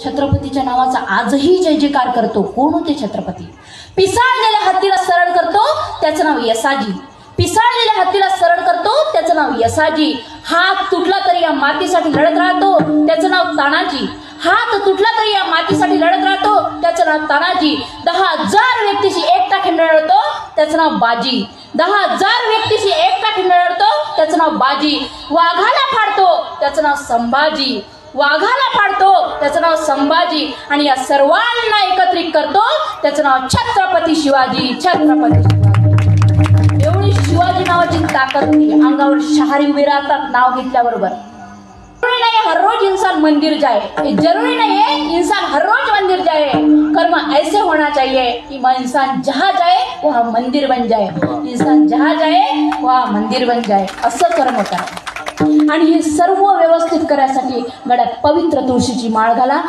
छत्रपतीच्या नावाचा आजही जय जयकार करतो. कोण होते छत्रपती? पिसाळलेल्या हत्तीला सरळ करतो त्याचं नाव यसाजी. पिसाळलेल्या हत्तीला सरळ करतो त्याचं नाव यसाजी. हात तुटला तरी या मातीसाठी लढत राहतो त्याचं नाव तानाजी. हात तुटला तरी या मातीसाठी लढत राहतो त्याचं नाव तानाजी. 10,000 व्यक्तीशी एकटा खिंडाळतो त्याचं नाव बाजी. 10,000 व्यक्तीशी एकटा खिंडाळतो त्याचं नाव बाजी. वाघाला फाडतो त्याचं नाव संभाजी. वाघाला फाडतो त्याचं नाव संभाजी. आणि या सर्वांना एकत्रित करतो त्याचं नाव छत्रपती शिवाजी. छत्रपती शिवाजी. एवढी शिवाजी नावाची ताकद होती. अंगावर शहारी उभे राहतात नाव घेतल्याबरोबर. जरूरी नहीं हर रोज इंसान मंदिर जाए, ये जरूरी नहीं है इंसान हर रोज मंदिर जाए. कर्म ऐसे होना चाहिए कि इंसान जहाँ जाए वहाँ मंदिर बन जाए. इंसान जहाँ जाए वहाँ मंदिर बन जाए. असं कर्म करा. आणि हे सर्व व्यवस्थित करायसाठी गळ्यात पवित्र तुळशीची माळ घाला.